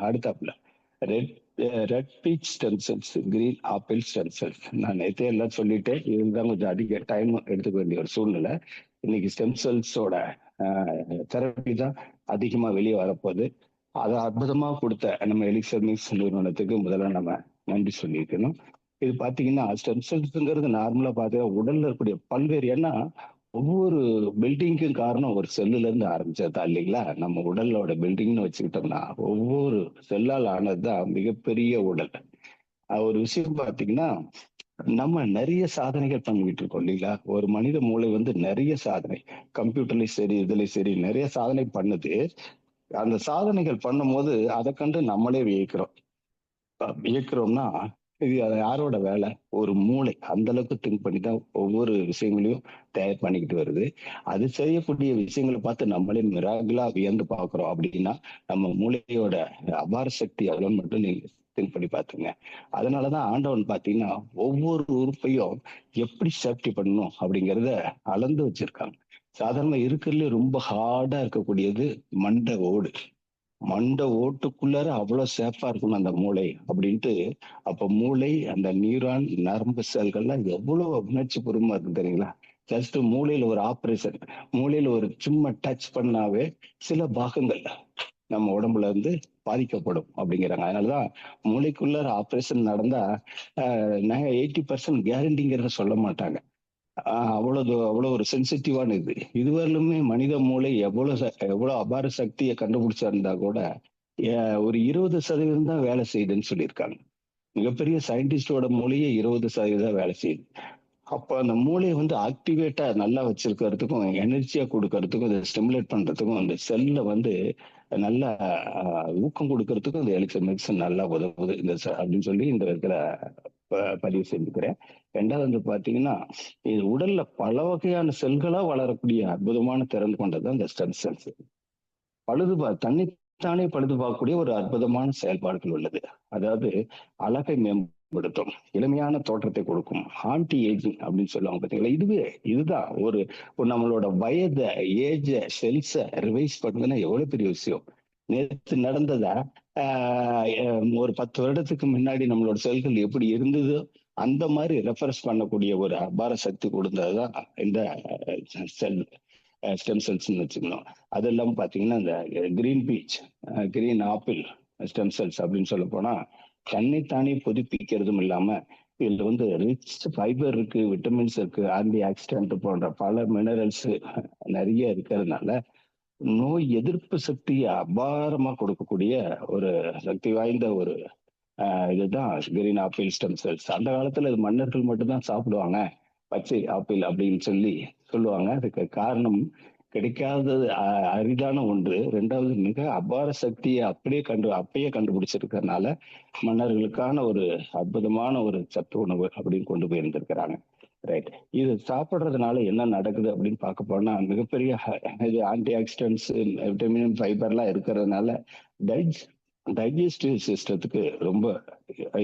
அடுத்தாப்புல red red peach stem cells, green apple stem cells. நான் நேற்றே எல்லாம் சொல்லிட்டு இதுதான் கொஞ்சம் அதிக டைம் எடுத்துக்க வேண்டிய ஒரு சூழ்நிலை. இன்னைக்கு ஸ்டெம் செல்ஸோட தெரப்பி தான் அதிகமா வெளியே வரப்போகுது. அதை அற்புதமா கொடுத்த நம்ம எலிக்சர் மிக்ஸ் நிறுவனத்துக்கு முதல்ல நம்ம நன்றி சொல்லியிருக்கணும். இது பாத்தீங்கன்னா ஸ்டெம் செல்ஸ்ங்கிறது நார்மலா பார்த்தீங்கன்னா உடல்ல இருக்கக்கூடிய பல்வேறு, ஏன்னா ஒவ்வொரு பில்டிங்க்கும் காரணம் ஒரு செல்லுல இருந்து ஆரம்பிச்சதா இல்லைங்களா? நம்ம உடலோட பில்டிங்னு வச்சுக்கிட்டோம்னா ஒவ்வொரு செல்லால் ஆனதுதான் மிகப்பெரிய உடல். ஒரு விஷயம் பாத்தீங்கன்னா, நம்ம நிறைய சாதனைகள் பண்ணிக்கிட்டு இருக்கோம் இல்லைங்களா? ஒரு மனித மூளை வந்து நிறைய சாதனை, கம்ப்யூட்டர்லயும் சரி இதுலயும் சரி நிறைய சாதனை பண்ணுது. அந்த சாதனைகள் பண்ணும்போது அதை கண்டு நம்மளே வியக்கிறோம். வியக்கிறோம்னா இது அது யாரோட வேலை? ஒரு மூளை அந்த அளவுக்கு திங்க் பண்ணி தான் ஒவ்வொரு விஷயங்களையும் தயார் பண்ணிக்கிட்டு வருது. அது செய்யக்கூடிய விஷயங்களை பார்த்து நம்மளே மிராகிளா வியந்து பார்க்கிறோம் அப்படின்னா நம்ம மூளையோட அபார சக்தி எவ்வளோன்னு மட்டும் நீங்க திங்க் பண்ணி பார்த்துங்க. அதனாலதான் ஆண்டவன் பார்த்தீங்கன்னா ஒவ்வொரு உறுப்பையும் எப்படி சேஃப்டி பண்ணணும் அப்படிங்கிறத அளந்து வச்சிருக்காங்க. சாதாரண இருக்கிறதுல ரொம்ப ஹார்டா இருக்கக்கூடியது மண்டை ஓடு. மண்டை ஓட்டுக்குள்ளார அவ்வளவு சேஃபா இருக்கணும் அந்த மூளை அப்படின்ட்டு. அப்ப மூளை, அந்த நியூரான், நரம்பு செல்கள்லாம் எவ்வளவு உணர்ச்சி பூர்வமா இருக்கு தெரியுங்களா? ஜஸ்ட் மூளையில ஒரு ஆபரேஷன், மூளையில ஒரு சும்மா டச் பண்ணாவே சில பாகங்கள் நம்ம உடம்புல இருந்து பாதிக்கப்படும் அப்படிங்கிறாங்க. அதனாலதான் மூளைக்குள்ளார ஆபரேஷன் நடந்தா 80% கேரண்டிங்கிறத சொல்ல மாட்டாங்க. அவ்வளவு அவ்வளவு ஒரு சென்சிட்டிவான இது. இதுவரையிலுமே மனித மூளை எவ்வளவு அபார சக்தியை கண்டுபிடிச்சா இருந்தா கூட ஒரு 20% தான் வேலை செய்யுதுன்னு சொல்லியிருக்காங்க. மிகப்பெரிய சயின்டிஸ்டோட மூளையே 20% வேலை செய்யுது. அப்ப அந்த மூளையை வந்து ஆக்டிவேட்டா நல்லா வச்சிருக்கிறதுக்கும் எனர்ஜியா கொடுக்கறதுக்கும் இதை ஸ்டிமுலேட் பண்றதுக்கும் அந்த செல்ல வந்து நல்ல ஊக்கம் கொடுக்கறதுக்கும் இந்த எலிக்சர் மெடிசன் நல்லா உதவுது அப்படின்னு சொல்லி இந்த விதத்துல பதிவு செஞ்சுக்கிறேன். ரெண்டாவது வந்து பாத்தீங்கன்னா, இது உடல்ல பல வகையான செல்களா வளரக்கூடிய அற்புதமான திறன் கொண்டது அந்த ஸ்டெம் செல்ஸ். தன்னைத்தானே பழுது பார்க்கக்கூடிய ஒரு அற்புதமான செயல்பாடுகள் உள்ளது. அதாவது அழகை மேம்படுத்தும், இளமையான தோற்றத்தை கொடுக்கும், ஆன்டி ஏஜிங் அப்படின்னு சொல்லுவாங்க பாத்தீங்களா? இதுதான் ஒரு நம்மளோட வயதை, ஏஜ, செல்ஸ ரிவைஸ் பண்ணுதுன்னா எவ்வளவு பெரிய விஷயம். நேற்று நடந்ததா ஒரு 10 வருடத்துக்கு முன்னாடி நம்மளோட செல்கள் எப்படி இருந்ததோ அந்த மாதிரி ரெஃபரன்ஸ் பண்ணக்கூடிய ஒரு அபார சக்தி கொடுத்ததுதான் இந்த செல் ஸ்டெம் செல்ஸ்ன்னு வச்சுக்கணும். அது இல்லாமல் பார்த்தீங்கன்னா இந்த green peach, green apple stem cells அப்படின்னு சொல்ல போனா தன்னைத்தானே புதுப்பிக்கிறதும் இல்லாம இதுல வந்து ரிச் ஃபைபர் இருக்கு, விட்டமின்ஸ் இருக்கு, ஆன்டி ஆக்சிடென்ட் போன்ற பல மினரல்ஸ் நிறைய இருக்கிறதுனால நோய் எதிர்ப்பு சக்தியை அபாரமா கொடுக்கக்கூடிய ஒரு சக்தி வாய்ந்த ஒரு இதுதான் கிரீன் ஆப்பிள் ஸ்டெம் செல்ஸ். அந்த காலத்துல இது மன்னர்கள் மட்டும்தான் சாப்பிடுவாங்க பச்சை ஆப்பிள் அப்படின்னு சொல்லி சொல்லுவாங்க. அதுக்கு காரணம் கிடைக்காதது அரிதான ஒன்று. ரெண்டாவது மிக அபார சக்தியை அப்பயே கண்டுபிடிச்சிருக்கிறதுனால மன்னர்களுக்கான ஒரு அற்புதமான ஒரு சத்து உணவு அப்படின்னு கொண்டு போய் இருந்திருக்கிறாங்க. ரைட். இது சாப்பிட்றதுனால என்ன நடக்குது அப்படின்னு பார்க்க போனா மிகப்பெரிய இது ஆன்டி ஆக்சிடென்ட்ஸ், விட்டமின், ஃபைபர்லாம் இருக்கிறதுனால டைஜஸ்டிவ் சிஸ்டத்துக்கு ரொம்ப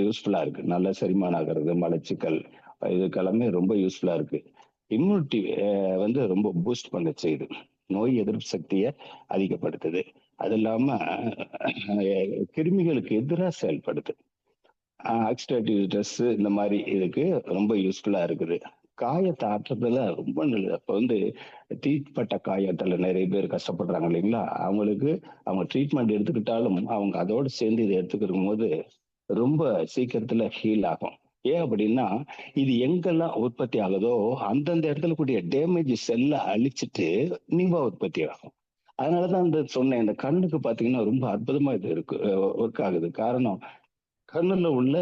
யூஸ்ஃபுல்லா இருக்கு. நல்ல செரிமானம் ஆகிறது, மலச்சிக்கல் இதுக்கெல்லாமே ரொம்ப யூஸ்ஃபுல்லா இருக்கு. இம்யூனிட்டி வந்து ரொம்ப பூஸ்ட் பண்ண செய்யுது, நோய் எதிர்ப்பு சக்தியை அதிகப்படுத்துது. அது இல்லாம கிருமிகளுக்கு எதிராக செயல்படுது. ஆக்சிடேட்டிவ் ஸ்ட்ரெஸ் இந்த மாதிரி இதுக்கு ரொம்ப யூஸ்ஃபுல்லா இருக்குது. காயத்தை ஆற்றுறதுல ரொம்ப நல்லது. அப்போ வந்து தீப்பட்ட காயத்துல நிறைய பேர் கஷ்டப்படுறாங்க இல்லைங்களா? அவங்க ட்ரீட்மெண்ட் எடுத்துக்கிட்டாலும் அவங்க அதோடு சேர்ந்து இதை எடுத்துக்கிற போது ரொம்ப சீக்கிரத்துல ஹீல் ஆகும். ஏன் அப்படின்னா இது எங்கெல்லாம் உற்பத்தி ஆகுதோ அந்தந்த இடத்துல கூடிய டேமேஜ் செல்ல அழிச்சிட்டு நீவா உற்பத்தி ஆகும். அதனாலதான் இந்த சொன்னேன், இந்த கண்ணுக்கு பாத்தீங்கன்னா ரொம்ப அற்புதமா இது இருக்கு, ஒர்க் ஆகுது. காரணம் கண்ணுல உள்ள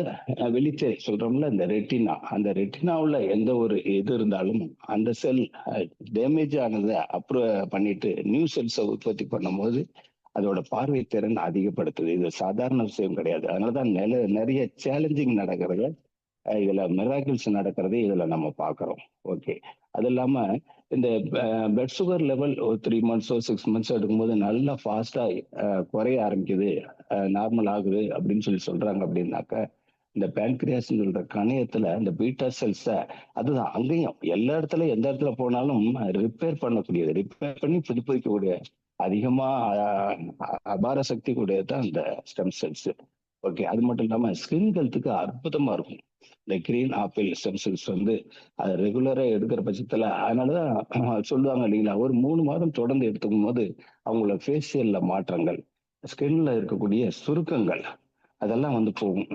வெளிச்சை சொல்றோம்ல, இந்த ரெட்டினா, அந்த ரெட்டினாவுல எந்த ஒரு இது இருந்தாலும் அந்த செல் டேமேஜ் ஆனதை அப்புறம் பண்ணிட்டு நியூ செல்ஸை உற்பத்தி பண்ணும்போது அதோட பார்வை திறன் அதிகப்படுத்துது. இது சாதாரண விஷயம் கிடையாது. அதனாலதான் நிறைய சேலஞ்சிங் நடக்கிறது, இதுல மிராக்கிள்ஸ் நடக்கிறது இதுல நம்ம பாக்குறோம். ஓகே. அது இல்லாம இந்த பிளட் சுகர் லெவல் ஒரு 3 months 6 months எடுக்கும்போது நல்லா ஃபாஸ்டா குறைய ஆரம்பிக்குது, நார்மல் ஆகுது அப்படின்னு சொல்றாங்க. அப்படின்னாக்க இந்த பேன்கிரியாஸ் கணையத்துல இந்த பீட்டா செல்ஸ, அதுதான் அங்கேயும் எல்லா இடத்துல எந்த இடத்துல போனாலும் ரிப்பேர் பண்ணக்கூடியது, ரிப்பேர் பண்ணி புதுப்பிக்கக்கூடிய அதிகமா அபார சக்தி கூடியது தான் இந்த ஸ்டெம் செல்ஸ். ஓகே, அது மட்டும் இல்லாம ஸ்கின் ஹெல்த்துக்கு அற்புதமா இருக்கும் இந்த கிரீன் ஆப்பிள் ஸ்டெம் செல்ஸ் வந்து. அது ரெகுலரா எடுக்கிற பட்சத்துல அதனாலதான் சொல்லுவாங்க இல்லைங்களா, ஒரு 3 மாதம் தொடர்ந்து எடுத்துக்கும் போது அவங்களோட ஃபேஷியல்ல மாற்றங்கள், ஸ்கின்ல இருக்கக்கூடிய சுருக்கங்கள் அதெல்லாம் வந்து போகும்.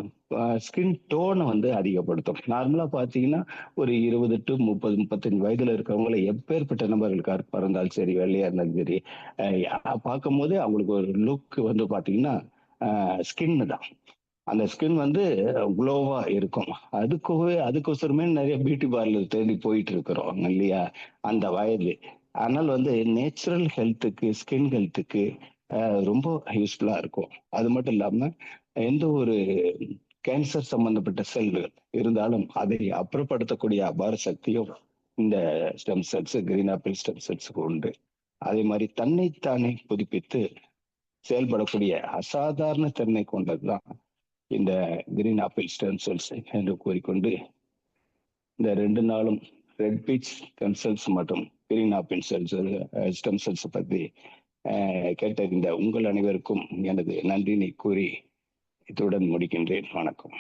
ஸ்கின் டோனை வந்து அதிகப்படுத்தும். நார்மலா பாத்தீங்கன்னா ஒரு 20 டு 30 35 வயதுல இருக்கிறவங்கள எப்பேற்பட்ட நபர்கள் கருப்பா இருந்தாலும் சரி, வெள்ளையா இருந்தாலும் சரி, பார்க்கும் போதே அவங்களுக்கு ஒரு லுக் வந்து பாத்தீங்கன்னா ஸ்கின் தான். அந்த ஸ்கின் வந்து குளோவா இருக்கும். அதுக்கோசரமே நிறைய பியூட்டி பார்லர் தேடி போயிட்டு இருக்கிறோம் இல்லையா, அந்த வயது. அதனால வந்து நேச்சுரல் ஹெல்த்துக்கு, ஸ்கின் ஹெல்த்துக்கு ரொம்ப யூஸ்ஃபுல்லா இருக்கும். அது மட்டும் இல்லாம எந்த ஒரு கேன்சர் சம்பந்தப்பட்ட செல்கள் இருந்தாலும் அதை அப்புறப்படுத்தக்கூடிய அபார சக்தியும் இந்த stem cells, green apple stem செல்ஸுக்கு உண்டு. அதே மாதிரி தன்னைத்தானே புதுப்பித்து செயல்படக்கூடிய அசாதாரண தன்மை கொண்டதுதான் இந்த கிரீன் ஆப்பிள் ஸ்டெம் செல்ஸ் என்று கூறிக்கொண்டு, இந்த 2 நாளும் ரெட் பீச் ஸ்டெம் செல்ஸ் மற்றும் green apple cells stem cells பற்றி கேட்ட இந்த உங்கள் அனைவருக்கும் எனது நன்றினை கூறி இத்துடன் முடிக்கின்றேன். வணக்கம்.